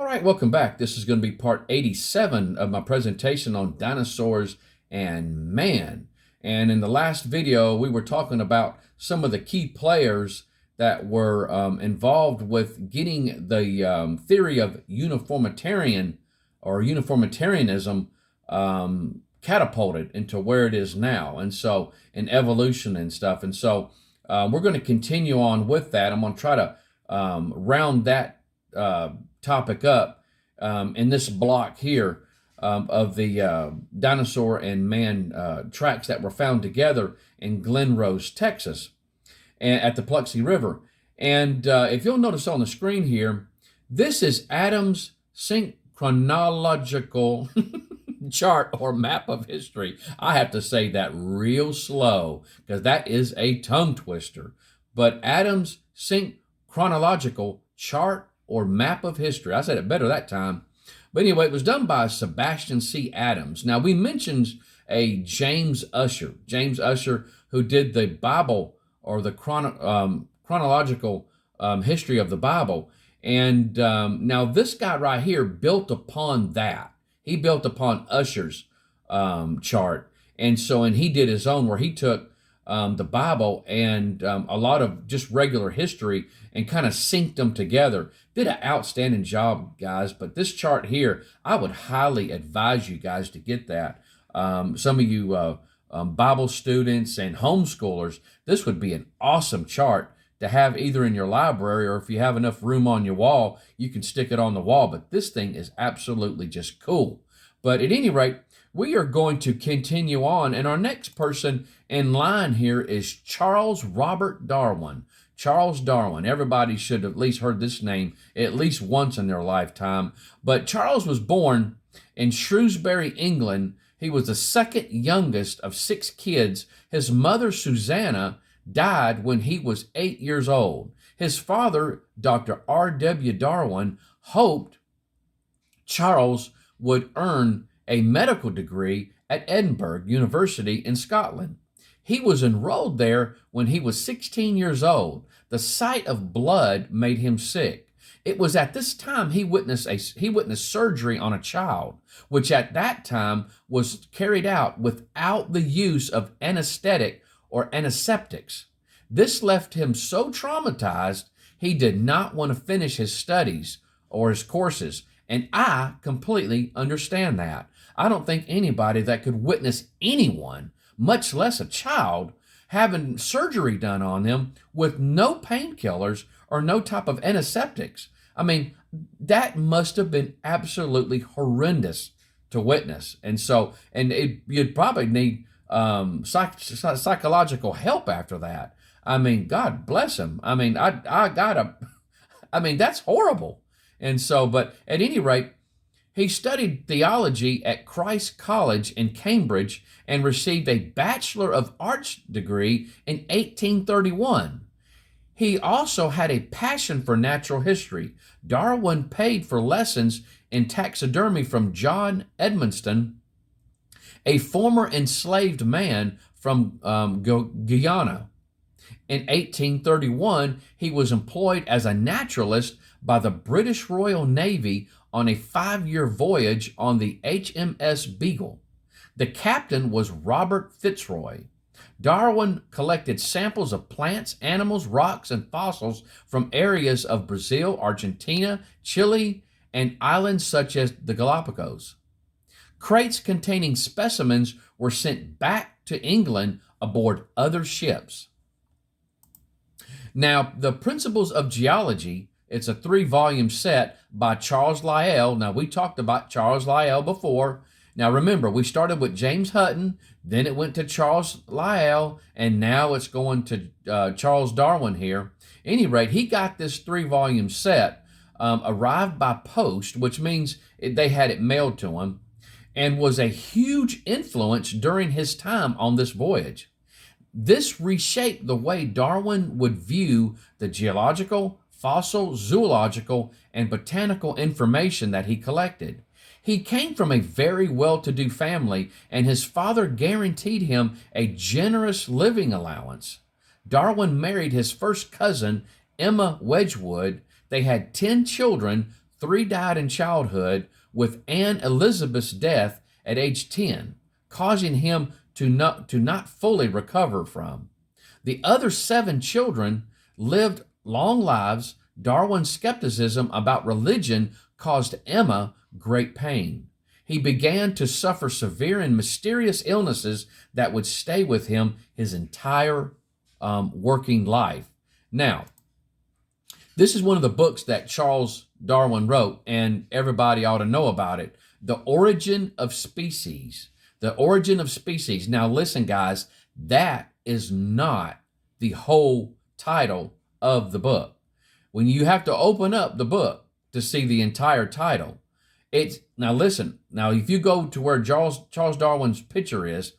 All right, welcome back. This is going to be part 87 of my presentation on dinosaurs and man. And in the last video, we were talking about some of the key players that were involved with getting the theory of uniformitarianism catapulted into where it is now. And so, in evolution and stuff. And so, we're going to continue on with that. I'm going to try to round that topic up in this block here of the dinosaur and man tracks that were found together in Glen Rose, Texas, at the Paluxy River. And if you'll notice on the screen here, this is Adam's synchronological chart or map of history. I have to say that real slow because that is a tongue twister. But Adam's synchronological chart or map of history. I said it better that time. But anyway, it was done by Sebastian C. Adams. Now, we mentioned a James Ussher, who did the Bible or the chronological history of the Bible. And now this guy right here built upon that. He built upon Ussher's chart. And he did his own where he took the Bible and a lot of just regular history and kind of synced them together. Did an outstanding job, guys. But this chart here, I would highly advise you guys to get that. Some of you Bible students and homeschoolers, this would be an awesome chart to have either in your library or if you have enough room on your wall, you can stick it on the wall. But this thing is absolutely just cool. But at any rate, we are going to continue on. And our next person in line here is Charles Robert Darwin. Charles Darwin. Everybody should have at least heard this name at least once in their lifetime. But Charles was born in Shrewsbury, England. He was the second youngest of 6 kids. His mother, Susanna, died when he was 8 years old. His father, Dr. R.W. Darwin, hoped Charles would earn a medical degree at Edinburgh University in Scotland. He was enrolled there when he was 16 years old. The sight of blood made him sick. It was at this time he witnessed surgery on a child, which at that time was carried out without the use of anesthetic or antiseptics. This left him so traumatized he did not want to finish his studies or his courses. And I completely understand that. I don't think anybody that could witness anyone, much less a child, having surgery done on them with no painkillers or no type of antiseptics. I mean, that must have been absolutely horrendous to witness. You'd probably need psychological help after that. I mean, God bless him. I mean, that's horrible. But at any rate, he studied theology at Christ College in Cambridge and received a Bachelor of Arts degree in 1831. He also had a passion for natural history. Darwin paid for lessons in taxidermy from John Edmonston, a former enslaved man from Guyana. In 1831, he was employed as a naturalist by the British Royal Navy on a 5-year voyage on the HMS Beagle. The captain was Robert Fitzroy. Darwin collected samples of plants, animals, rocks, and fossils from areas of Brazil, Argentina, Chile, and islands such as the Galapagos. Crates containing specimens were sent back to England aboard other ships. Now, the Principles of Geology, it's a 3-volume set by Charles Lyell. Now, we talked about Charles Lyell before. Now, remember, we started with James Hutton, then it went to Charles Lyell, and now it's going to Charles Darwin here. At any rate, he got this 3-volume set, arrived by post, which means they had it mailed to him, and was a huge influence during his time on this voyage. This reshaped the way Darwin would view the geological, fossil, zoological, and botanical information that he collected. He came from a very well-to-do family, and his father guaranteed him a generous living allowance. Darwin married his first cousin, Emma Wedgwood. They had 10 children, 3 died in childhood, with Anne Elizabeth's death at age 10, causing him to not fully recover from. The other 7 children lived long lives. Darwin's skepticism about religion caused Emma great pain. He began to suffer severe and mysterious illnesses that would stay with him his entire working life. Now, this is one of the books that Charles Darwin wrote, and everybody ought to know about it. The Origin of Species. The Origin of Species. Now, listen, guys, that is not the whole title of the book. When you have to open up the book to see the entire title, now listen, now if you go to where Charles Darwin's picture is,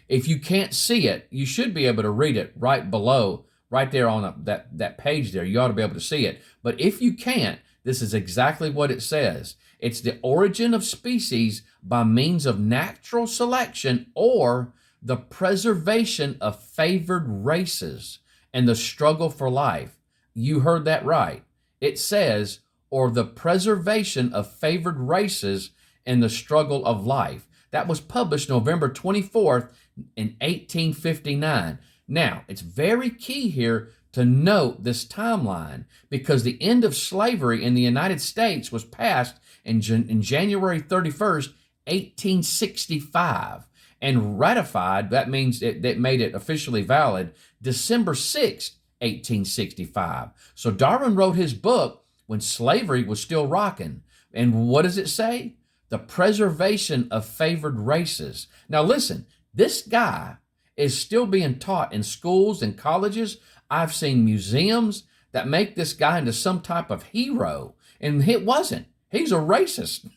if you can't see it, you should be able to read it right below, right there on that page there. You ought to be able to see it. But if you can't, this is exactly what it says. It's the origin of species by means of natural selection or the preservation of favored races and the struggle for life. You heard that right. It says, or the preservation of favored races and the struggle of life. That was published November 24th in 1859. Now, it's very key here to note this timeline because the end of slavery in the United States was passed in January 31st, 1865, and ratified, that means that made it officially valid, December 6th, 1865. So Darwin wrote his book when slavery was still rocking. And what does it say? The preservation of favored races. Now listen, this guy is still being taught in schools and colleges. I've seen museums that make this guy into some type of hero, and it wasn't. He's a racist.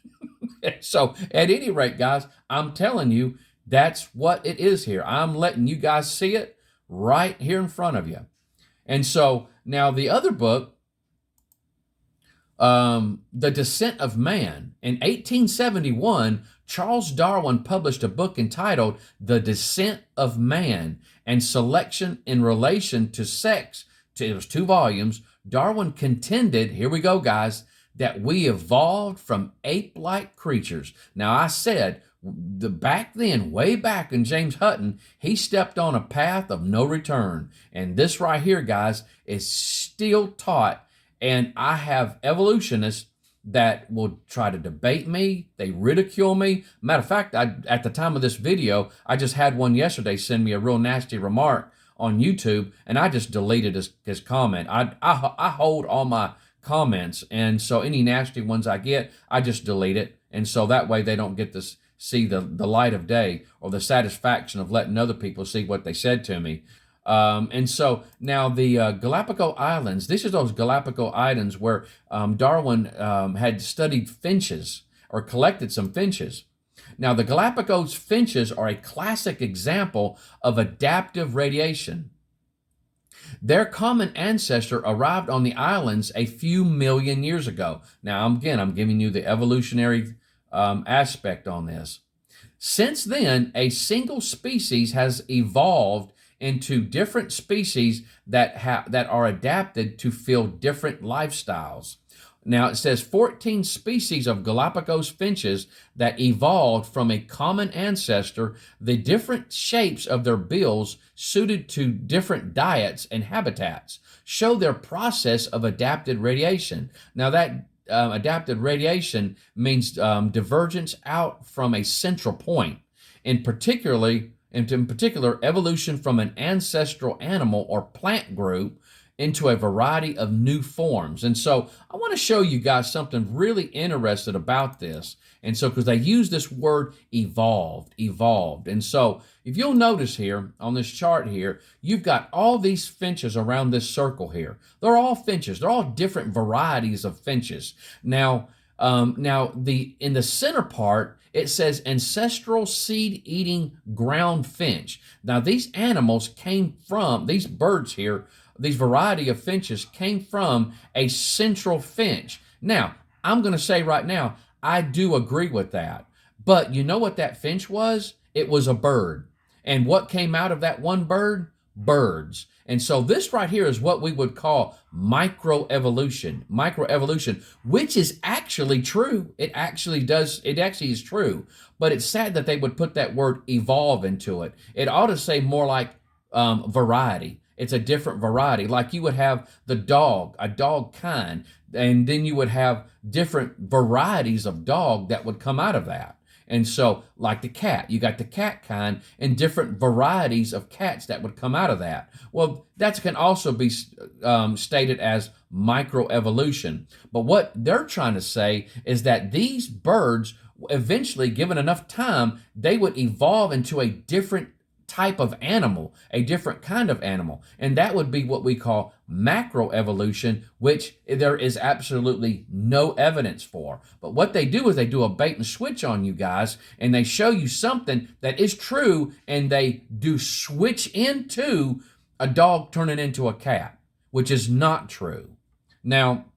So at any rate, guys, I'm telling you, that's what it is here. I'm letting you guys see it right here in front of you. And so now the other book, The Descent of Man. In 1871, Charles Darwin published a book entitled The Descent of Man and Selection in Relation to Sex. It was 2 volumes. Darwin contended, here we go, guys, that we evolved from ape-like creatures. Now, I said, back then, way back in James Hutton, he stepped on a path of no return. And this right here, guys, is still taught. And I have evolutionists that will try to debate me. They ridicule me. Matter of fact, at the time of this video, I just had one yesterday send me a real nasty remark on YouTube, and I just deleted his comment. I hold all my comments, and so any nasty ones I get, I just delete it. And so that way they don't get to see the light of day or the satisfaction of letting other people see what they said to me. And so now the Galapagos Islands, this is those Galapagos Islands where Darwin had studied finches or collected some finches. Now the Galapagos finches are a classic example of adaptive radiation. Their common ancestor arrived on the islands a few million years ago. Now, I'm giving you the evolutionary aspect on this. Since then, a single species has evolved into different species that are adapted to fill different lifestyles. Now, it says 14 species of Galapagos finches that evolved from a common ancestor. The different shapes of their bills suited to different diets and habitats show their process of adapted radiation. Now, that adapted radiation means divergence out from a central point, in particular, evolution from an ancestral animal or plant group into a variety of new forms. And so I want to show you guys something really interesting about this. And so, because they use this word evolved. And so if you'll notice here on this chart here, you've got all these finches around this circle here. They're all finches. They're all different varieties of finches. Now in the center part, it says ancestral seed-eating ground finch. Now these animals these birds here, these variety of finches came from a central finch. Now, I'm going to say right now, I do agree with that. But you know what that finch was? It was a bird. And what came out of that one bird? birds. And so this right here is what we would call microevolution. Microevolution, which is actually true. It actually is true. But it's sad that they would put that word evolve into it. It ought to say more like variety. It's a different variety. Like you would have the dog, a dog kind, and then you would have different varieties of dog that would come out of that. And so, like the cat, you got the cat kind and different varieties of cats that would come out of that. Well, that can also be stated as microevolution. But what they're trying to say is that these birds, eventually, given enough time, they would evolve into a different type of animal, a different kind of animal. And that would be what we call macroevolution, which there is absolutely no evidence for. But what they do is they do a bait and switch on you guys, and they show you something that is true, and they do switch into a dog turning into a cat, which is not true. Now,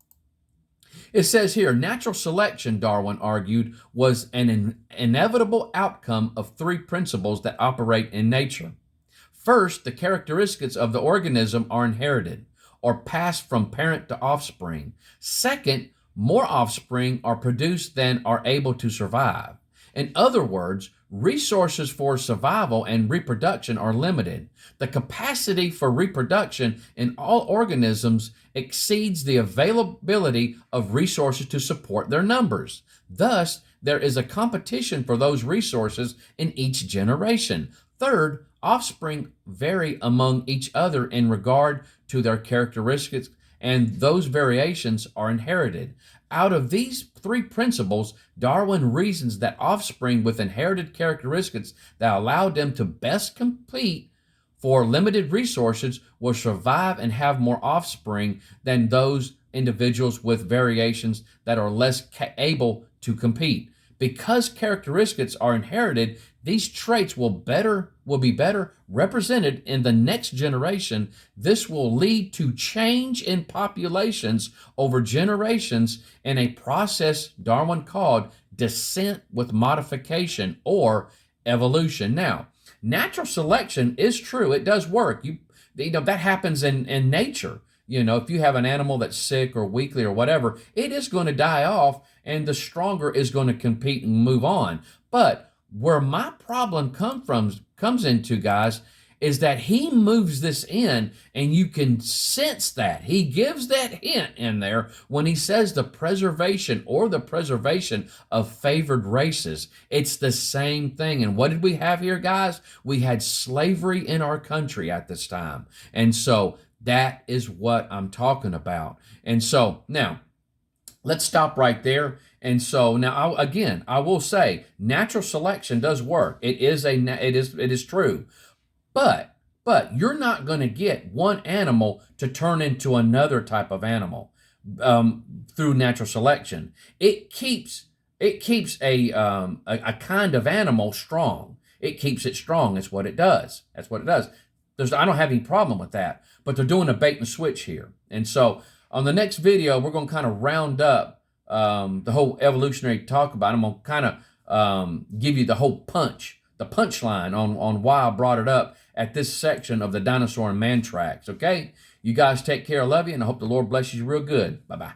it says here, natural selection, Darwin argued, was an inevitable outcome of three principles that operate in nature. First, the characteristics of the organism are inherited or passed from parent to offspring. Second, more offspring are produced than are able to survive. In other words, resources for survival and reproduction are limited. The capacity for reproduction in all organisms exceeds the availability of resources to support their numbers. Thus, there is a competition for those resources in each generation. Third, offspring vary among each other in regard to their characteristics, and those variations are inherited. Out of these three principles, Darwin reasons that offspring with inherited characteristics that allowed them to best compete for limited resources will survive and have more offspring than those individuals with variations that are less able to compete. Because characteristics are inherited, these traits will be better represented in the next generation. This will lead to change in populations over generations in a process Darwin called descent with modification or evolution. Now, natural selection is true. It does work. That happens in nature. If you have an animal that's sick or weakly or whatever, it is going to die off, and the stronger is going to compete and move on. But where my problem comes into, guys, is that he moves this in, and you can sense that. He gives that hint in there when he says the preservation of favored races. It's the same thing. And what did we have here, guys? We had slavery in our country at this time. And so that is what I'm talking about. And so now, let's stop right there. And so now, I will say, natural selection does work. It is true. But you're not going to get one animal to turn into another type of animal through natural selection. It keeps a kind of animal strong. It keeps it strong. That's what it does. I don't have any problem with that. But they're doing a bait and switch here. And so on the next video, we're going to kind of round up the whole evolutionary talk about it. I'm going to kind of give you the whole punchline on why I brought it up at this section of the Dinosaur Man tracks, okay? You guys take care. I love you, and I hope the Lord blesses you real good. Bye-bye.